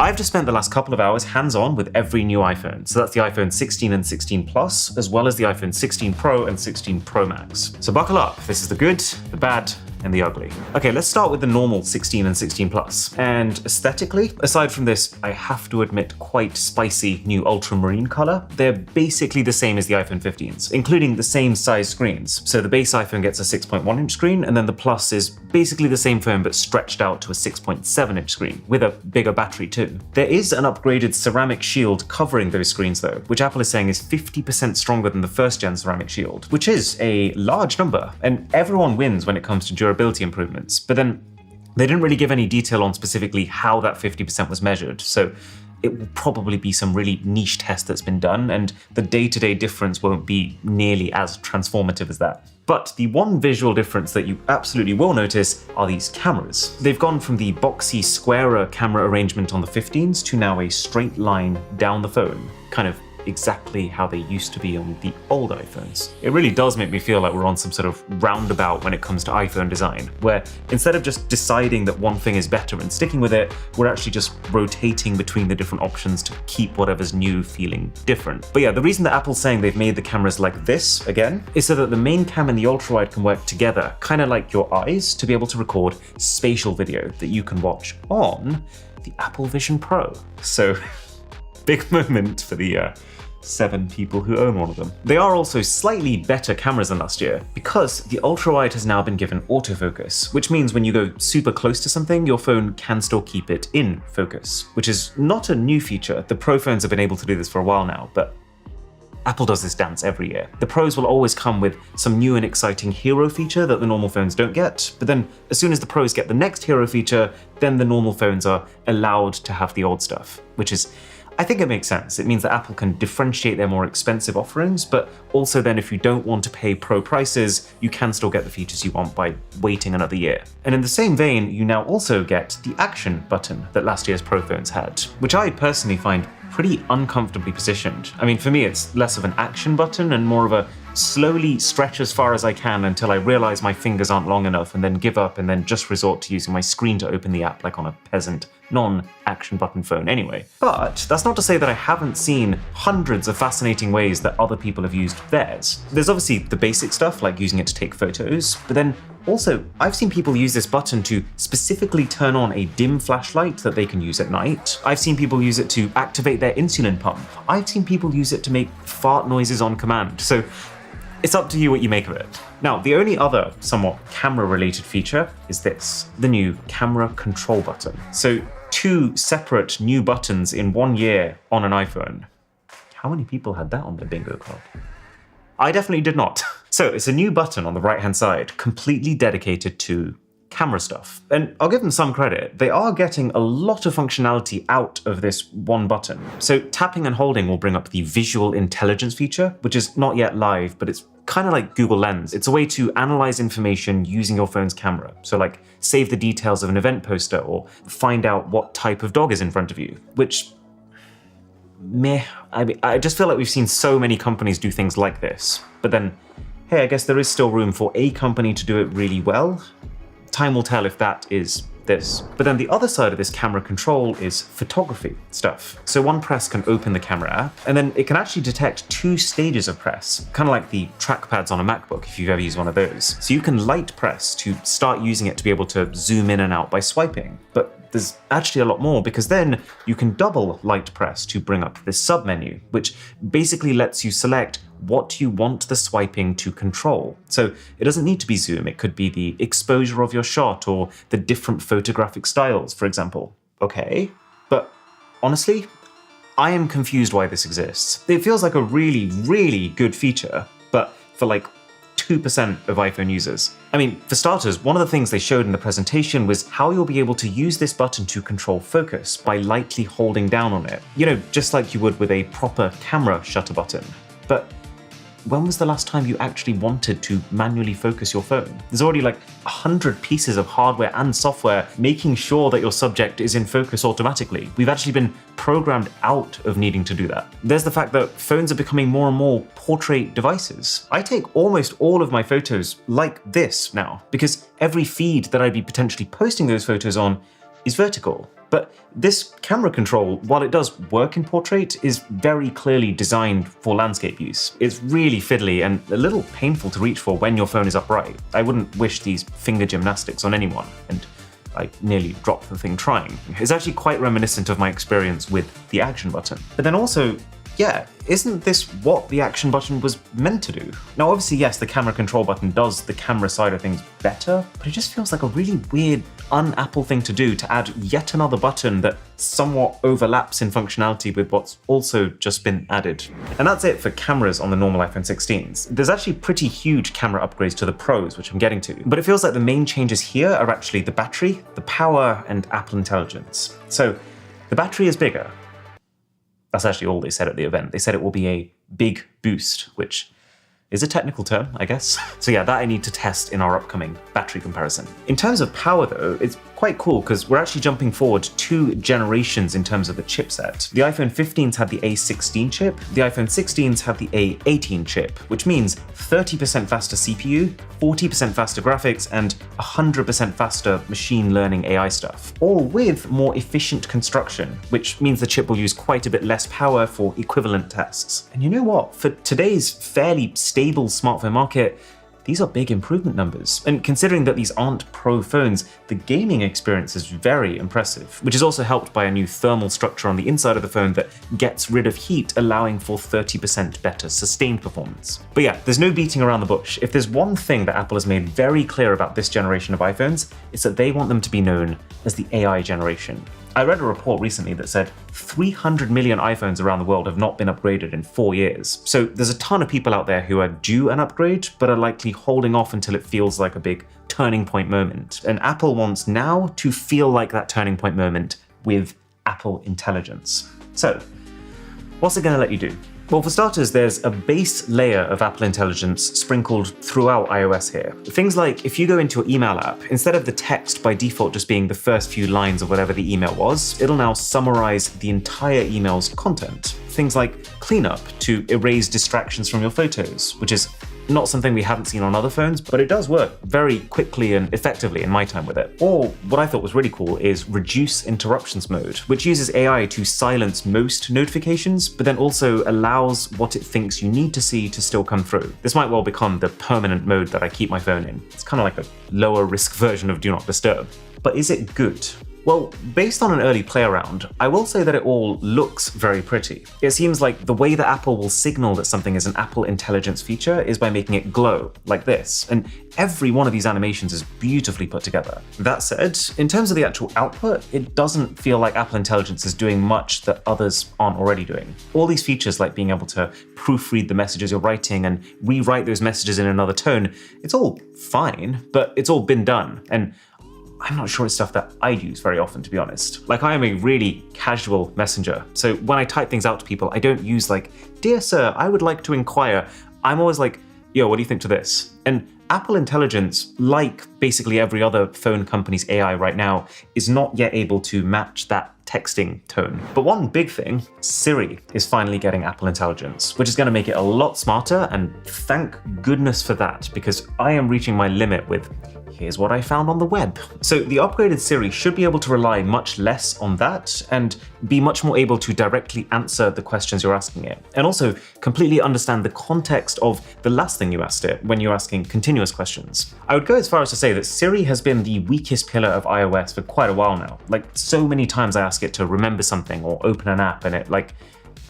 I've just spent the last couple of hours hands-on with every new iPhone. So that's the iPhone 16 and 16 Plus, as well as the iPhone 16 Pro and 16 Pro Max. So buckle up, this is the good, the bad, and the ugly. Okay, let's start with the normal 16 and 16 Plus. And aesthetically, aside from this, I have to admit, quite spicy new ultramarine color, they're basically the same as the iPhone 15s, including the same size screens. So the base iPhone gets a 6.1-inch screen, and then the Plus is basically the same phone but stretched out to a 6.7-inch screen, with a bigger battery too. There is an upgraded ceramic shield covering those screens though, which Apple is saying is 50% stronger than the first-gen ceramic shield, which is a large number, and everyone wins when it comes to durability improvements. But then they didn't really give any detail on specifically how that 50% was measured, so it will probably be some really niche test that's been done, and the day-to-day difference won't be nearly as transformative as that. But the one visual difference that you absolutely will notice are these cameras. They've gone from the boxy, squarer camera arrangement on the 15s to now a straight line down the phone, kind of exactly how they used to be on the old iPhones. It really does make me feel like we're on some sort of roundabout when it comes to iPhone design, where instead of just deciding that one thing is better and sticking with it, we're actually just rotating between the different options to keep whatever's new feeling different. But yeah, the reason that Apple's saying they've made the cameras like this, again, is so that the main cam and the ultra-wide can work together, kind of like your eyes, to be able to record spatial video that you can watch on the Apple Vision Pro. So, big moment for the 7 people who own one of them. They are also slightly better cameras than last year, because the ultra-wide has now been given autofocus, which means when you go super close to something, your phone can still keep it in focus, which is not a new feature. The Pro phones have been able to do this for a while now, but Apple does this dance every year. The Pros will always come with some new and exciting hero feature that the normal phones don't get, but then as soon as the Pros get the next hero feature, then the normal phones are allowed to have the old stuff, which is, I think it makes sense. It means that Apple can differentiate their more expensive offerings, but also then if you don't want to pay Pro prices, you can still get the features you want by waiting another year. And in the same vein, you now also get the Action button that last year's Pro phones had, which I personally find pretty uncomfortably positioned. I mean, for me, it's less of an action button and more of a slowly stretch as far as I can until I realize my fingers aren't long enough, and then give up and then just resort to using my screen to open the app like on a peasant non-action button phone anyway. But that's not to say that I haven't seen hundreds of fascinating ways that other people have used theirs. There's obviously the basic stuff like using it to take photos, but then also I've seen people use this button to specifically turn on a dim flashlight that they can use at night. I've seen people use it to activate their insulin pump. I've seen people use it to make fart noises on command. So it's up to you what you make of it. Now, the only other somewhat camera-related feature is this, the new camera control button. So 2 separate new buttons in 1 year on an iPhone. How many people had that on their bingo card? I definitely did not. So it's a new button on the right-hand side, completely dedicated to camera stuff. And I'll give them some credit. They are getting a lot of functionality out of this one button. So tapping and holding will bring up the visual intelligence feature, which is not yet live, but it's kind of like Google Lens. It's a way to analyze information using your phone's camera. So like save the details of an event poster or find out what type of dog is in front of you, which meh. I mean, I just feel like we've seen so many companies do things like this, but then, hey, I guess there is still room for a company to do it really well. Time will tell if that is this. But then the other side of this camera control is photography stuff. So one press can open the camera app, and then it can actually detect 2 stages of press, kind of like the trackpads on a MacBook if you've ever used one of those. So you can light press to start using it to be able to zoom in and out by swiping. But there's actually a lot more, because then you can double light press to bring up this submenu, which basically lets you select what you want the swiping to control. So it doesn't need to be zoom, it could be the exposure of your shot or the different photographic styles, for example. Okay, but honestly, I am confused why this exists. It feels like a really, really good feature, but for like 2% of iPhone users. I mean, for starters, one of the things they showed in the presentation was how you'll be able to use this button to control focus by lightly holding down on it. You know, just like you would with a proper camera shutter button. But when was the last time you actually wanted to manually focus your phone? There's already like 100 pieces of hardware and software making sure that your subject is in focus automatically. We've actually been programmed out of needing to do that. There's the fact that phones are becoming more and more portrait devices. I take almost all of my photos like this now, because every feed that I'd be potentially posting those photos on is vertical. But this camera control, while it does work in portrait, is very clearly designed for landscape use. It's really fiddly and a little painful to reach for when your phone is upright. I wouldn't wish these finger gymnastics on anyone, and I nearly dropped the thing trying. It's actually quite reminiscent of my experience with the action button. But then also, yeah, isn't this what the action button was meant to do? Now, obviously, yes, the camera control button does the camera side of things better, but it just feels like a really weird, un-Apple thing to do, to add yet another button that somewhat overlaps in functionality with what's also just been added. And that's it for cameras on the normal iPhone 16s. There's actually pretty huge camera upgrades to the Pros, which I'm getting to, but it feels like the main changes here are actually the battery, the power, and Apple Intelligence. So the battery is bigger. That's actually all they said at the event. They said it will be a big boost, which is a technical term, I guess. So yeah, that I need to test in our upcoming battery comparison. In terms of power though, it's quite cool because we're actually jumping forward 2 generations in terms of the chipset. The iPhone 15s had the A16 chip, the iPhone 16s have the A18 chip, which means 30% faster CPU, 40% faster graphics, and 100% faster machine learning AI stuff, all with more efficient construction, which means the chip will use quite a bit less power for equivalent tests. And you know what? For today's fairly stable smartphone market, these are big improvement numbers. And considering that these aren't Pro phones, the gaming experience is very impressive, which is also helped by a new thermal structure on the inside of the phone that gets rid of heat, allowing for 30% better sustained performance. But yeah, there's no beating around the bush. If there's one thing that Apple has made very clear about this generation of iPhones, it's that they want them to be known as the AI generation. I read a report recently that said 300 million iPhones around the world have not been upgraded in 4 years. So there's a ton of people out there who are due an upgrade, but are likely holding off until it feels like a big turning point moment. And Apple wants now to feel like that turning point moment with Apple Intelligence. So, what's it going to let you do? Well, for starters, there's a base layer of Apple Intelligence sprinkled throughout iOS here. Things like if you go into your email app, instead of the text by default just being the first few lines of whatever the email was, it'll now summarize the entire email's content. Things like cleanup to erase distractions from your photos, which is not something we haven't seen on other phones, but it does work very quickly and effectively in my time with it. Or what I thought was really cool is reduce interruptions mode, which uses AI to silence most notifications, but then also allows what it thinks you need to see to still come through. This might well become the permanent mode that I keep my phone in. It's kind of like a lower risk version of Do Not Disturb. But is it good? Well, based on an early play around, I will say that it all looks very pretty. It seems like the way that Apple will signal that something is an Apple Intelligence feature is by making it glow, like this, and every one of these animations is beautifully put together. That said, in terms of the actual output, it doesn't feel like Apple Intelligence is doing much that others aren't already doing. All these features like being able to proofread the messages you're writing and rewrite those messages in another tone, it's all fine, but it's all been done, and I'm not sure it's stuff that I use very often, to be honest. Like, I am a really casual messenger, so when I type things out to people, I don't use like, "Dear sir, I would like to inquire." I'm always like, "Yo, what do you think to this?" And Apple Intelligence, like basically every other phone company's AI right now, is not yet able to match that texting tone. But one big thing, Siri is finally getting Apple Intelligence, which is going to make it a lot smarter, and thank goodness for that, because I am reaching my limit with "here's what I found on the web." So the upgraded Siri should be able to rely much less on that and be much more able to directly answer the questions you're asking it, and also completely understand the context of the last thing you asked it when you're asking continuous questions. I would go as far as to say that Siri has been the weakest pillar of iOS for quite a while now. Like, so many times I ask it to remember something or open an app and it like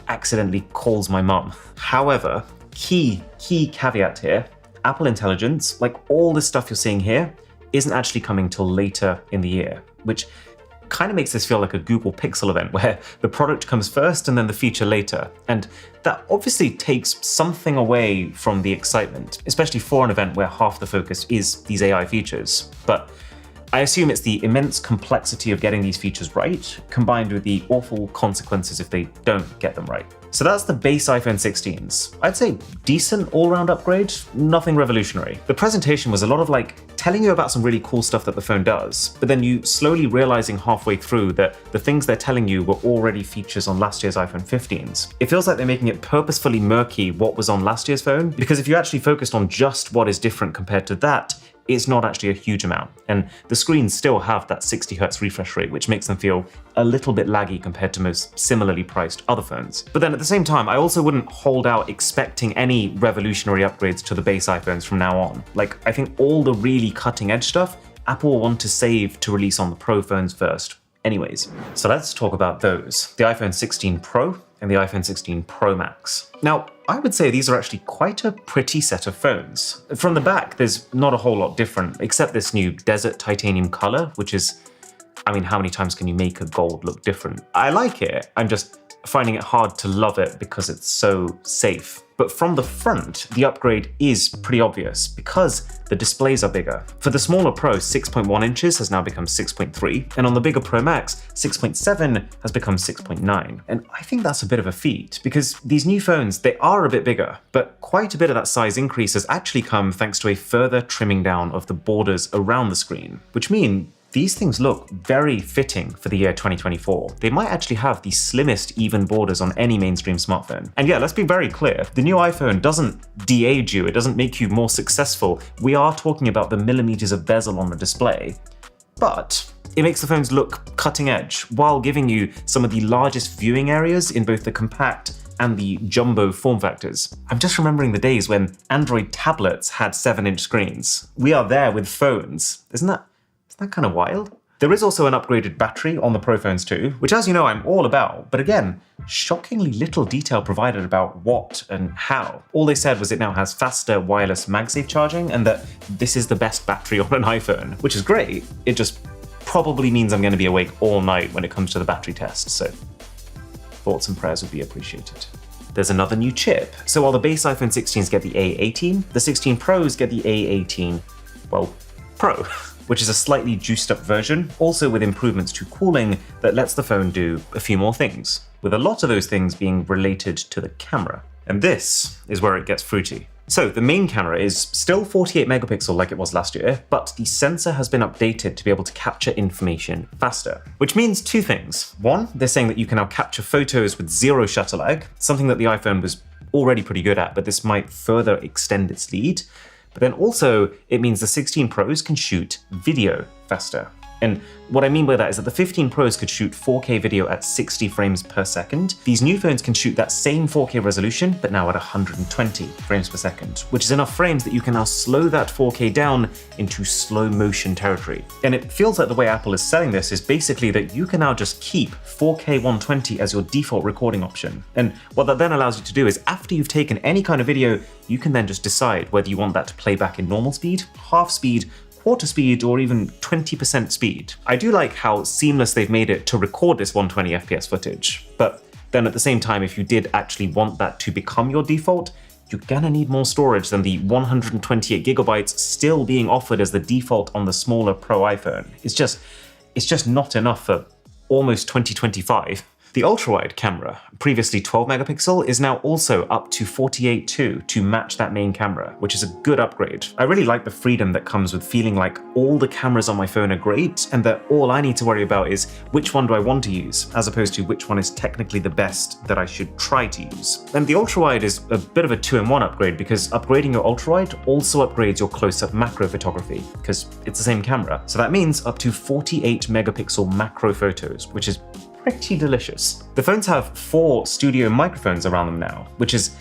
accidentally calls my mum. However, key caveat here, Apple Intelligence, like all this stuff you're seeing here, isn't actually coming till later in the year, which kind of makes this feel like a Google Pixel event where the product comes first and then the feature later. And that obviously takes something away from the excitement, especially for an event where half the focus is these AI features. But I assume it's the immense complexity of getting these features right, combined with the awful consequences if they don't get them right. So that's the base iPhone 16s. I'd say decent all-round upgrade, nothing revolutionary. The presentation was a lot of like telling you about some really cool stuff that the phone does, but then you slowly realizing halfway through that the things they're telling you were already features on last year's iPhone 15s. It feels like they're making it purposefully murky what was on last year's phone, because if you actually focused on just what is different compared to that, it's not actually a huge amount. And the screens still have that 60 Hz refresh rate, which makes them feel a little bit laggy compared to most similarly priced other phones. But then at the same time, I also wouldn't hold out expecting any revolutionary upgrades to the base iPhones from now on. Like, I think all the really cutting edge stuff, Apple will want to save to release on the Pro phones first anyways. So let's talk about those. The iPhone 16 Pro and the iPhone 16 Pro Max. Now, I would say these are actually quite a pretty set of phones. From the back, there's not a whole lot different, except this new desert titanium color, which is, I mean, how many times can you make a gold look different? I like it, I'm just finding it hard to love it because it's so safe. But from the front, the upgrade is pretty obvious because the displays are bigger. For the smaller Pro, 6.1 inches has now become 6.3, and on the bigger Pro Max, 6.7 has become 6.9. And I think that's a bit of a feat because these new phones, they are a bit bigger, but quite a bit of that size increase has actually come thanks to a further trimming down of the borders around the screen, which mean these things look very fitting for the year 2024. They might actually have the slimmest even borders on any mainstream smartphone. And yeah, let's be very clear, the new iPhone doesn't de-age you, it doesn't make you more successful. We are talking about the millimeters of bezel on the display, but it makes the phones look cutting edge while giving you some of the largest viewing areas in both the compact and the jumbo form factors. I'm just remembering the days when Android tablets had 7-inch screens. We are there with phones. Isn't that kind of wild? There is also an upgraded battery on the Pro phones too, which, as you know, I'm all about, but again, shockingly little detail provided about what and how. All they said was it now has faster wireless MagSafe charging and that this is the best battery on an iPhone, which is great. It just probably means I'm going to be awake all night when it comes to the battery test, so thoughts and prayers would be appreciated. There's another new chip. So while the base iPhone 16s get the A18, the 16 Pros get the A18, well, Pro, which is a slightly juiced up version, also with improvements to cooling that lets the phone do a few more things, with a lot of those things being related to the camera. And this is where it gets fruity. So the main camera is still 48 megapixel like it was last year, but the sensor has been updated to be able to capture information faster, which means two things. One, they're saying that you can now capture photos with zero shutter lag, something that the iPhone was already pretty good at, but this might further extend its lead. But then also, it means the 16 Pros can shoot video faster. And what I mean by that is that the 15 Pros could shoot 4K video at 60 frames per second. These new phones can shoot that same 4K resolution, but now at 120 frames per second, which is enough frames that you can now slow that 4K down into slow motion territory. And it feels like the way Apple is selling this is basically that you can now just keep 4K 120 as your default recording option. And what that then allows you to do is after you've taken any kind of video, you can then just decide whether you want that to play back in normal speed, half speed, quarter speed, or even 20% speed. I do like how seamless they've made it to record this 120 FPS footage, but then at the same time, if you did actually want that to become your default, you're gonna need more storage than the 128 gigabytes still being offered as the default on the smaller Pro iPhone. It's just not enough for almost 2025. The ultra-wide camera, previously 12 megapixel, is now also up to 48.2 to match that main camera, which is a good upgrade. I really like the freedom that comes with feeling like all the cameras on my phone are great and that all I need to worry about is which one do I want to use, as opposed to which one is technically the best that I should try to use. And the ultra-wide is a bit of a 2-in-1 upgrade because upgrading your ultra-wide also upgrades your close-up macro photography because it's the same camera. So that means up to 48 megapixel macro photos, which is pretty delicious. The phones have 4 studio microphones around them now, which is,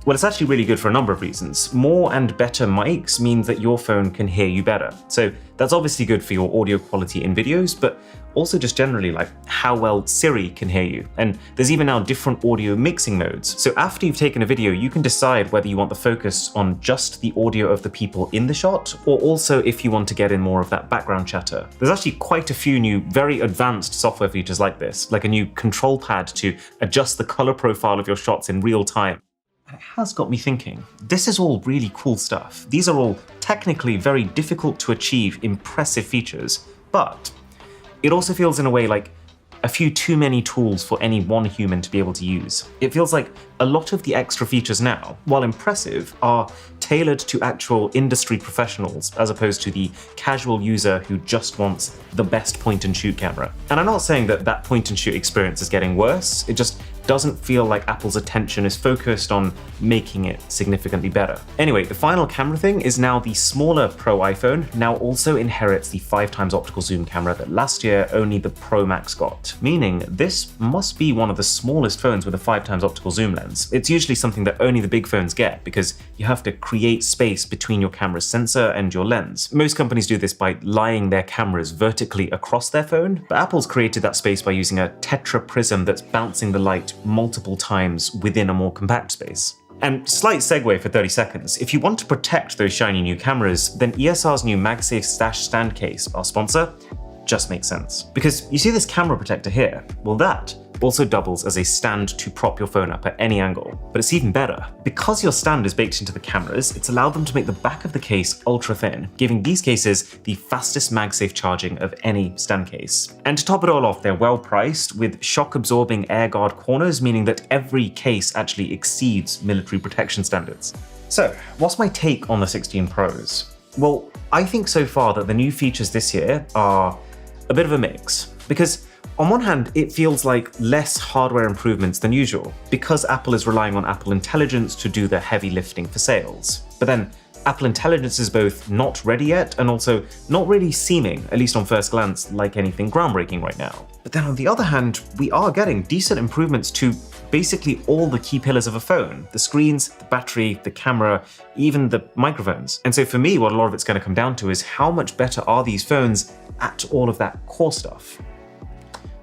well, it's actually really good for a number of reasons. More and better mics means that your phone can hear you better. So that's obviously good for your audio quality in videos, but also just generally like how well Siri can hear you. And there's even now different audio mixing modes. So after you've taken a video, you can decide whether you want the focus on just the audio of the people in the shot, or also if you want to get in more of that background chatter. There's actually quite a few new, very advanced software features like this, like a new control pad to adjust the color profile of your shots in real time. And it has got me thinking, this is all really cool stuff. These are all technically very difficult to achieve, impressive features, but it also feels in a way like a few too many tools for any one human to be able to use. It feels like a lot of the extra features now, while impressive, are tailored to actual industry professionals as opposed to the casual user who just wants the best point-and-shoot camera. And I'm not saying that that point-and-shoot experience is getting worse, it just doesn't feel like Apple's attention is focused on making it significantly better. Anyway, the final camera thing is now the smaller Pro iPhone now also inherits the 5x optical zoom camera that last year only the Pro Max got, meaning this must be one of the smallest phones with a 5x optical zoom lens. It's usually something that only the big phones get because you have to create space between your camera's sensor and your lens. Most companies do this by lying their cameras vertically across their phone, but Apple's created that space by using a tetra prism that's bouncing the light multiple times within a more compact space. And slight segue for 30 seconds, if you want to protect those shiny new cameras, then ESR's new MagSafe Stash stand case, our sponsor, just makes sense. Because you see this camera protector here? Well, that also doubles as a stand to prop your phone up at any angle. But it's even better. Because your stand is baked into the cameras, it's allowed them to make the back of the case ultra thin, giving these cases the fastest MagSafe charging of any stand case. And to top it all off, they're well priced with shock absorbing air guard corners, meaning that every case actually exceeds military protection standards. So, what's my take on the 16 Pros? Well, I think so far that the new features this year are a bit of a mix. Because on one hand, it feels like less hardware improvements than usual, because Apple is relying on Apple Intelligence to do the heavy lifting for sales. But then, Apple Intelligence is both not ready yet and also not really seeming, at least on first glance, like anything groundbreaking right now. But then on the other hand, we are getting decent improvements to basically all the key pillars of a phone. The screens, the battery, the camera, even the microphones. And so for me, what a lot of it's going to come down to is how much better are these phones at all of that core stuff.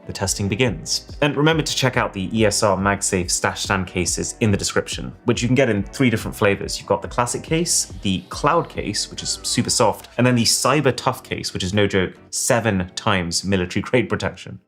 The testing begins. And remember to check out the ESR MagSafe Stash Stand cases in the description, which you can get in 3 different flavors. You've got the classic case, the cloud case, which is super soft, and then the cyber tough case, which is no joke, 7 times military grade protection.